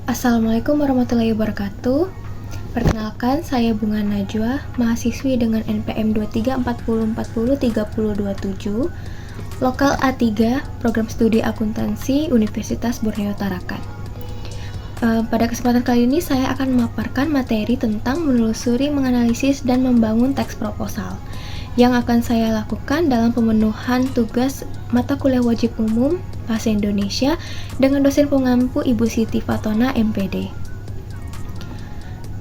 Assalamualaikum warahmatullahi wabarakatuh. Perkenalkan, saya Bunga Najwa, mahasiswi dengan NPM 2340403027, lokal A3, Program Studi Akuntansi, Universitas Borneo Tarakan. Pada kesempatan kali ini saya akan memaparkan materi tentang menelusuri, menganalisis, dan membangun teks proposal yang akan saya lakukan dalam pemenuhan tugas mata kuliah wajib umum Bahasa Indonesia dengan dosen pengampu Ibu Siti Fatona, MPD.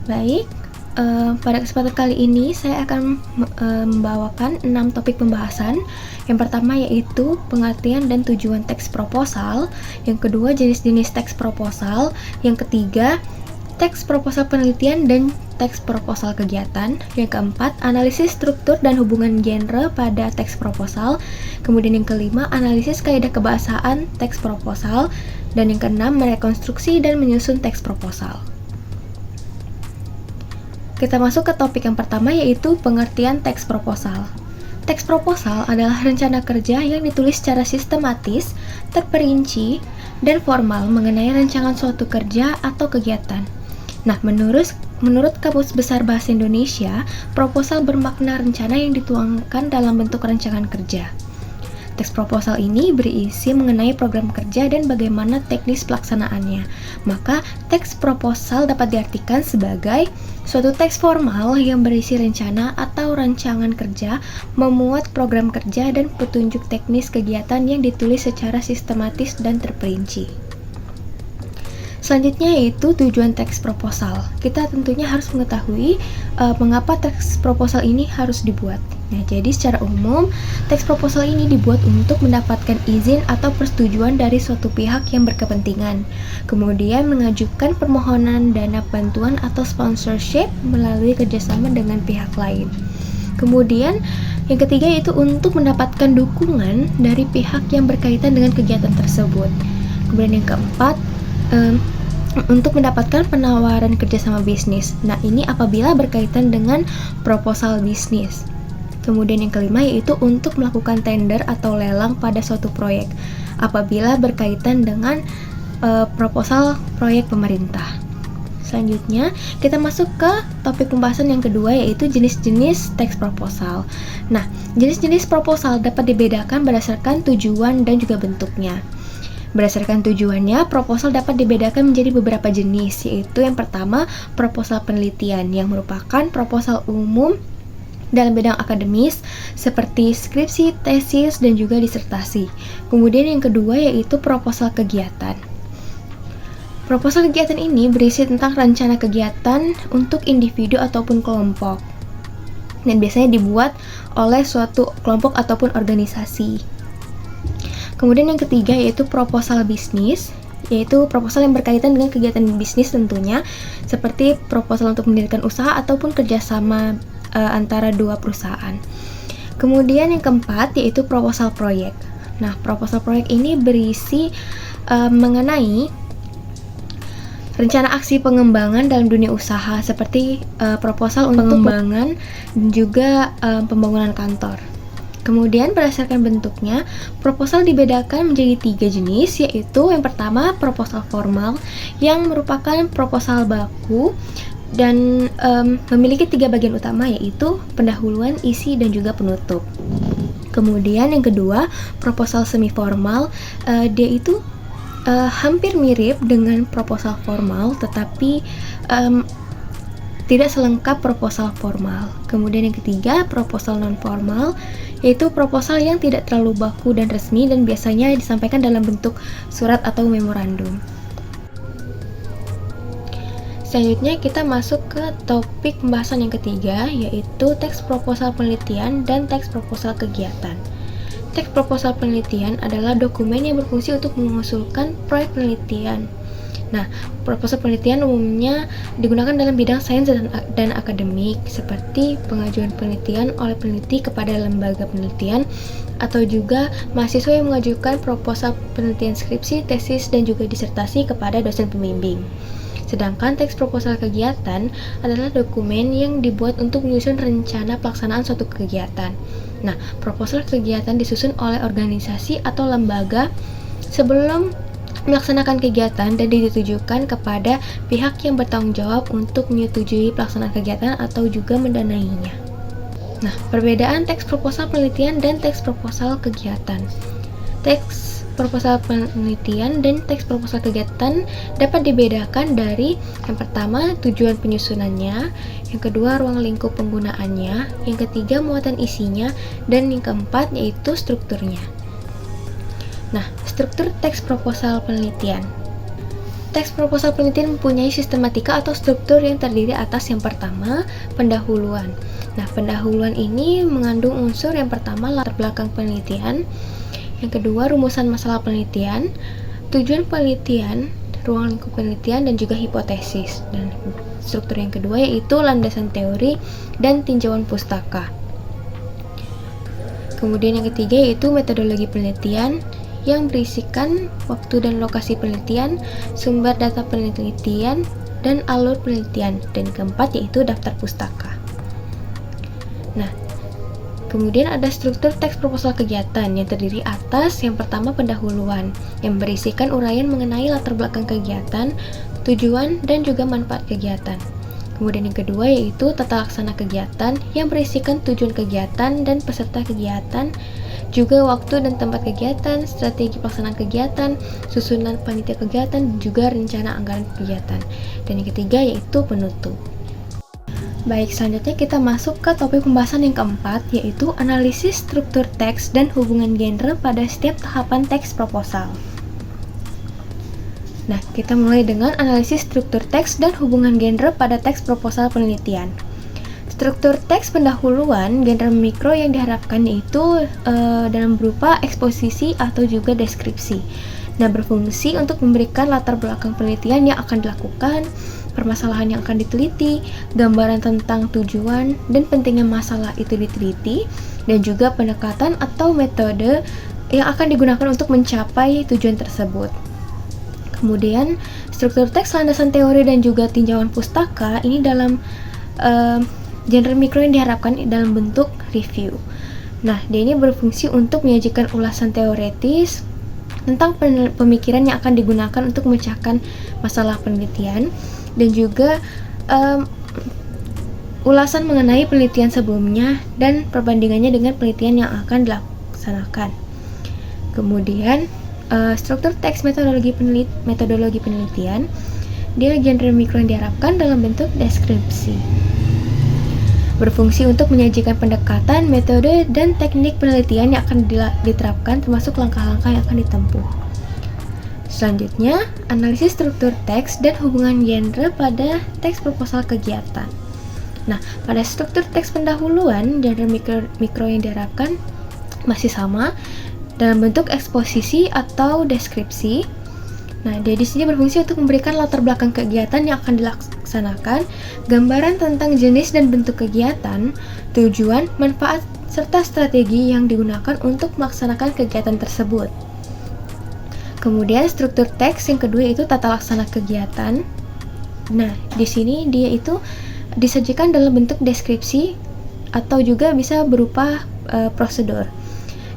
Baik, pada kesempatan kali ini saya akan membawakan 6 topik pembahasan. Yang pertama yaitu pengertian dan tujuan teks proposal, yang kedua jenis-jenis teks proposal, yang ketiga teks proposal penelitian dan teks proposal kegiatan, yang keempat analisis struktur dan hubungan genre pada teks proposal, kemudian yang kelima analisis kaidah kebahasaan teks proposal, dan yang keenam merekonstruksi dan menyusun teks proposal. Kita masuk ke topik yang pertama yaitu pengertian teks proposal. Teks proposal adalah rencana kerja yang ditulis secara sistematis, terperinci, dan formal mengenai rancangan suatu kerja atau kegiatan. Nah, menurut Kamus Besar Bahasa Indonesia, proposal bermakna rencana yang dituangkan dalam bentuk rancangan kerja. Teks proposal ini berisi mengenai program kerja dan bagaimana teknis pelaksanaannya. Maka, teks proposal dapat diartikan sebagai suatu teks formal yang berisi rencana atau rancangan kerja, memuat program kerja dan petunjuk teknis kegiatan yang ditulis secara sistematis dan terperinci. Selanjutnya yaitu tujuan teks proposal. Kita tentunya harus mengetahui mengapa teks proposal ini harus dibuat. Nah, jadi secara umum, teks proposal ini dibuat untuk mendapatkan izin atau persetujuan dari suatu pihak yang berkepentingan. Kemudian mengajukan permohonan dana bantuan atau sponsorship melalui kerjasama dengan pihak lain. Kemudian yang ketiga yaitu untuk mendapatkan dukungan dari pihak yang berkaitan dengan kegiatan tersebut. Kemudian yang keempat, untuk mendapatkan penawaran kerjasama bisnis. Nah, ini apabila berkaitan dengan proposal bisnis. Kemudian yang kelima yaitu untuk melakukan tender atau lelang pada suatu proyek apabila berkaitan dengan proposal proyek pemerintah. Selanjutnya, kita masuk ke topik pembahasan yang kedua yaitu jenis-jenis teks proposal. Nah, jenis-jenis proposal dapat dibedakan berdasarkan tujuan dan juga bentuknya. Berdasarkan tujuannya, proposal dapat dibedakan menjadi beberapa jenis, yaitu yang pertama, proposal penelitian, yang merupakan proposal umum dalam bidang akademis, seperti skripsi, tesis, dan juga disertasi. Kemudian yang kedua, yaitu proposal kegiatan. Proposal kegiatan ini berisi tentang rencana kegiatan untuk individu ataupun kelompok, dan biasanya dibuat oleh suatu kelompok ataupun organisasi. Kemudian yang ketiga yaitu proposal bisnis, yaitu proposal yang berkaitan dengan kegiatan bisnis tentunya, seperti proposal untuk mendirikan usaha ataupun kerjasama antara dua perusahaan. Kemudian yang keempat yaitu proposal proyek. Nah, proposal proyek ini berisi mengenai rencana aksi pengembangan dalam dunia usaha, seperti proposal untuk pengembangan dan juga pembangunan kantor. Kemudian berdasarkan bentuknya, proposal dibedakan menjadi 3 jenis, yaitu yang pertama proposal formal yang merupakan proposal baku dan memiliki 3 bagian utama, yaitu pendahuluan, isi, dan juga penutup. Kemudian yang kedua proposal semi formal, dia itu hampir mirip dengan proposal formal tetapi tidak selengkap proposal formal. Kemudian yang ketiga, proposal non-formal, yaitu proposal yang tidak terlalu baku dan resmi dan biasanya disampaikan dalam bentuk surat atau memorandum. Selanjutnya kita masuk ke topik pembahasan yang ketiga, yaitu teks proposal penelitian dan teks proposal kegiatan. Teks proposal penelitian adalah dokumen yang berfungsi untuk mengusulkan proyek penelitian. Nah, proposal penelitian umumnya digunakan dalam bidang sains dan akademik, seperti pengajuan penelitian oleh peneliti kepada lembaga penelitian, atau juga mahasiswa yang mengajukan proposal penelitian skripsi, tesis, dan juga disertasi kepada dosen pembimbing. Sedangkan teks proposal kegiatan adalah dokumen yang dibuat untuk menyusun rencana pelaksanaan suatu kegiatan. Nah, proposal kegiatan disusun oleh organisasi atau lembaga sebelum melaksanakan kegiatan dan ditujukan kepada pihak yang bertanggung jawab untuk menyetujui pelaksanaan kegiatan atau juga mendanainya. Nah, perbedaan teks proposal penelitian dan teks proposal kegiatan. Teks proposal penelitian dan teks proposal kegiatan dapat dibedakan dari yang pertama tujuan penyusunannya, yang kedua ruang lingkup penggunaannya, yang ketiga muatan isinya, dan yang keempat yaitu strukturnya. Nah, struktur teks proposal penelitian. Teks proposal penelitian mempunyai sistematika atau struktur yang terdiri atas yang pertama, pendahuluan. Nah, pendahuluan ini mengandung unsur yang pertama latar belakang penelitian, yang kedua rumusan masalah penelitian, tujuan penelitian, ruang lingkup penelitian, dan juga hipotesis. Dan struktur yang kedua yaitu landasan teori dan tinjauan pustaka. Kemudian yang ketiga yaitu metodologi penelitian, yang berisikan waktu dan lokasi penelitian, sumber data penelitian, dan alur penelitian. Dan keempat yaitu daftar pustaka. Nah, kemudian ada struktur teks proposal kegiatan yang terdiri atas yang pertama pendahuluan, yang berisikan uraian mengenai latar belakang kegiatan, tujuan, dan juga manfaat kegiatan. Kemudian yang kedua yaitu tata laksana kegiatan, yang berisikan tujuan kegiatan dan peserta kegiatan, juga waktu dan tempat kegiatan, strategi pelaksanaan kegiatan, susunan panitia kegiatan, dan juga rencana anggaran kegiatan. Dan yang ketiga yaitu penutup. Baik, selanjutnya kita masuk ke topik pembahasan yang keempat, yaitu analisis struktur teks dan hubungan genre pada setiap tahapan teks proposal. Nah, kita mulai dengan analisis struktur teks dan hubungan genre pada teks proposal penelitian. Struktur teks pendahuluan genre mikro yang diharapkan yaitu dalam berupa eksposisi atau juga deskripsi. Nah, berfungsi untuk memberikan latar belakang penelitian yang akan dilakukan, permasalahan yang akan diteliti, gambaran tentang tujuan dan pentingnya masalah itu diteliti, dan juga pendekatan atau metode yang akan digunakan untuk mencapai tujuan tersebut. Kemudian, struktur teks landasan teori dan juga tinjauan pustaka ini dalam genre mikro yang diharapkan dalam bentuk review. Nah, dia ini berfungsi untuk menyajikan ulasan teoretis tentang pemikiran yang akan digunakan untuk memecahkan masalah penelitian, dan juga ulasan mengenai penelitian sebelumnya dan perbandingannya dengan penelitian yang akan dilaksanakan. Kemudian, struktur teks metodologi penelitian, dia genre mikro yang diharapkan dalam bentuk deskripsi. Berfungsi untuk menyajikan pendekatan, metode, dan teknik penelitian yang akan diterapkan termasuk langkah-langkah yang akan ditempuh. Selanjutnya, analisis struktur teks dan hubungan genre pada teks proposal kegiatan. Nah, pada struktur teks pendahuluan, genre mikro yang diharapkan masih sama dalam bentuk eksposisi atau deskripsi. Nah, dia di sini berfungsi untuk memberikan latar belakang kegiatan yang akan dilaksanakan, gambaran tentang jenis dan bentuk kegiatan, tujuan, manfaat, serta strategi yang digunakan untuk melaksanakan kegiatan tersebut. Kemudian struktur teks yang kedua itu tata laksana kegiatan. Nah, di sini dia itu disajikan dalam bentuk deskripsi atau juga bisa berupa prosedur.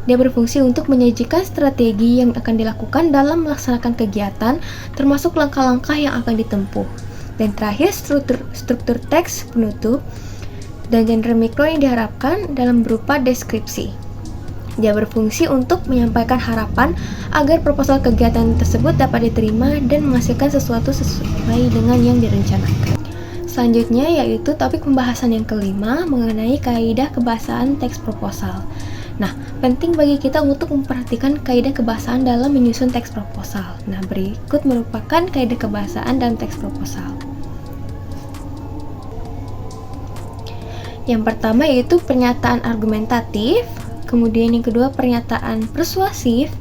Dia berfungsi untuk menyajikan strategi yang akan dilakukan dalam melaksanakan kegiatan, termasuk langkah-langkah yang akan ditempuh. Dan terakhir, struktur teks penutup dan genre mikro yang diharapkan dalam berupa deskripsi. Dia berfungsi untuk menyampaikan harapan agar proposal kegiatan tersebut dapat diterima dan menghasilkan sesuatu sesuai dengan yang direncanakan. Selanjutnya yaitu topik pembahasan yang kelima mengenai kaidah kebahasaan teks proposal. Nah, penting bagi kita untuk memperhatikan kaidah kebahasaan dalam menyusun teks proposal. Nah, berikut merupakan kaidah kebahasaan dalam teks proposal. Yang pertama yaitu pernyataan argumentatif, kemudian yang kedua pernyataan persuasif,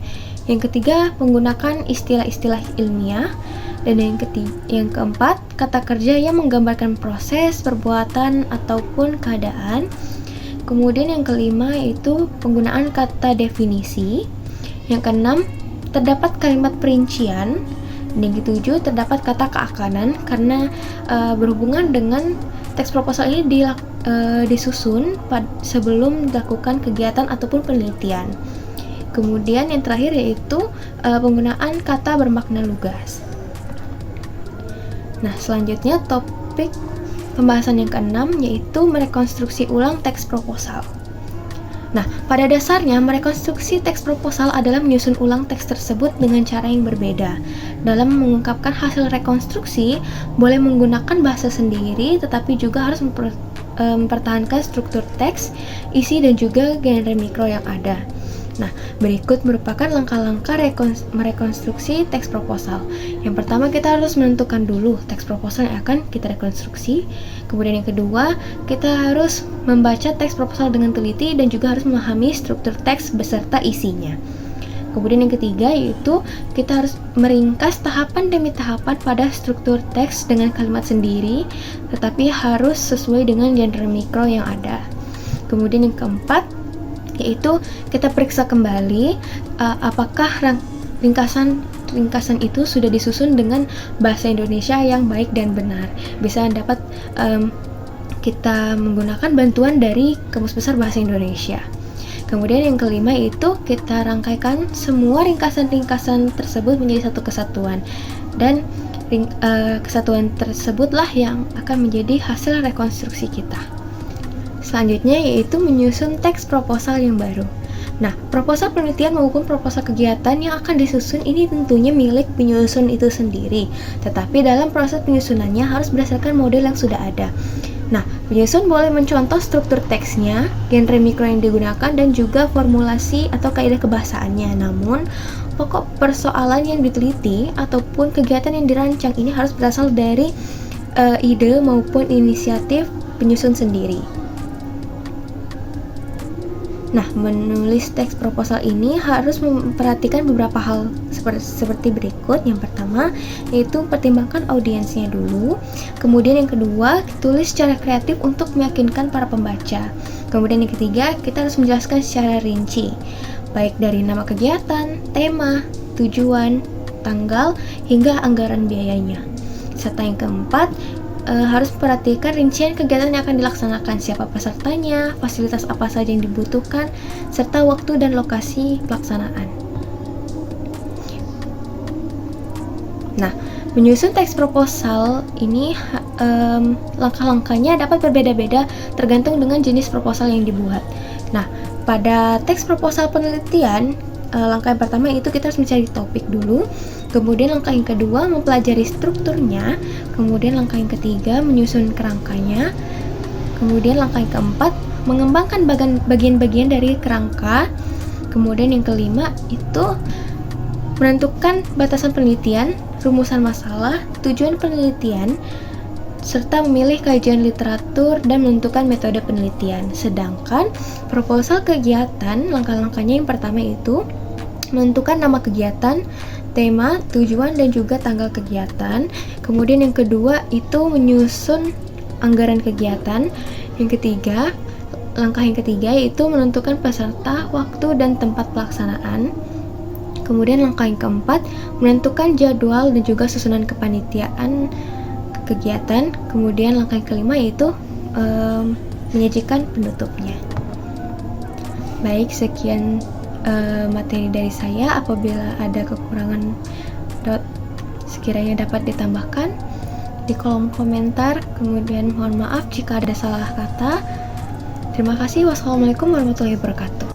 yang ketiga menggunakan istilah-istilah ilmiah, dan yang keempat kata kerja yang menggambarkan proses, perbuatan, ataupun keadaan. Kemudian yang kelima yaitu penggunaan kata definisi. Yang keenam, terdapat kalimat perincian. Dan yang ketujuh, terdapat kata keakanan karena berhubungan dengan teks proposal ini disusun sebelum dilakukan kegiatan ataupun penelitian. Kemudian yang terakhir yaitu penggunaan kata bermakna lugas. Nah, selanjutnya topik pembahasan yang keenam yaitu merekonstruksi ulang teks proposal. Nah, pada dasarnya merekonstruksi teks proposal adalah menyusun ulang teks tersebut dengan cara yang berbeda. Dalam mengungkapkan hasil rekonstruksi, boleh menggunakan bahasa sendiri, tetapi juga harus mempertahankan struktur teks, isi, dan juga genre mikro yang ada. Nah, berikut merupakan langkah-langkah merekonstruksi teks proposal. Yang pertama, kita harus menentukan dulu teks proposal yang akan kita rekonstruksi. Kemudian yang kedua, kita harus membaca teks proposal dengan teliti dan juga harus memahami struktur teks beserta isinya. Kemudian yang ketiga yaitu kita harus meringkas tahapan demi tahapan pada struktur teks dengan kalimat sendiri, tetapi harus sesuai dengan genre mikro yang ada. Kemudian yang keempat yaitu kita periksa kembali apakah ringkasan itu sudah disusun dengan bahasa Indonesia yang baik dan benar. Bisa dapat kita menggunakan bantuan dari Kamus Besar Bahasa Indonesia. Kemudian yang kelima itu kita rangkaikan semua ringkasan-ringkasan tersebut menjadi satu kesatuan, dan kesatuan tersebutlah yang akan menjadi hasil rekonstruksi kita. Selanjutnya yaitu menyusun teks proposal yang baru. Nah, proposal penelitian maupun proposal kegiatan yang akan disusun ini tentunya milik penyusun itu sendiri, tetapi dalam proses penyusunannya harus berdasarkan model yang sudah ada. Nah, penyusun boleh mencontoh struktur teksnya, genre mikro yang digunakan, dan juga formulasi atau kaidah kebahasaannya. Namun, pokok persoalan yang diteliti ataupun kegiatan yang dirancang ini harus berasal dari ide maupun inisiatif penyusun sendiri. Nah, menulis teks proposal ini harus memperhatikan beberapa hal seperti berikut. Yang pertama, yaitu pertimbangkan audiensnya dulu. Kemudian yang kedua, tulis secara kreatif untuk meyakinkan para pembaca. Kemudian yang ketiga, kita harus menjelaskan secara rinci, baik dari nama kegiatan, tema, tujuan, tanggal, hingga anggaran biayanya. Serta yang keempat, harus perhatikan rincian kegiatan yang akan dilaksanakan, siapa pesertanya, fasilitas apa saja yang dibutuhkan, serta waktu dan lokasi pelaksanaan. Nah, menyusun teks proposal ini langkah-langkahnya dapat berbeda-beda tergantung dengan jenis proposal yang dibuat. Nah, pada teks proposal penelitian, langkah yang pertama itu kita harus mencari topik dulu. Kemudian langkah yang kedua mempelajari strukturnya. Kemudian langkah yang ketiga menyusun kerangkanya. Kemudian langkah yang keempat mengembangkan bagian-bagian dari kerangka. Kemudian yang kelima itu menentukan batasan penelitian, rumusan masalah, tujuan penelitian, serta memilih kajian literatur dan menentukan metode penelitian. Sedangkan proposal kegiatan, langkah-langkahnya yang pertama itu menentukan nama kegiatan, tema, tujuan, dan juga tanggal kegiatan. Kemudian yang kedua itu menyusun anggaran kegiatan. Yang ketiga, langkah yang ketiga yaitu menentukan peserta, waktu, dan tempat pelaksanaan. Kemudian langkah yang keempat menentukan jadwal dan juga susunan kepanitiaan kegiatan. Kemudian langkah yang kelima yaitu menyajikan penutupnya. Baik, sekian materi dari saya. Apabila ada kekurangan sekiranya dapat ditambahkan di kolom komentar. Kemudian mohon maaf jika ada salah kata. Terima kasih. Wassalamualaikum warahmatullahi wabarakatuh.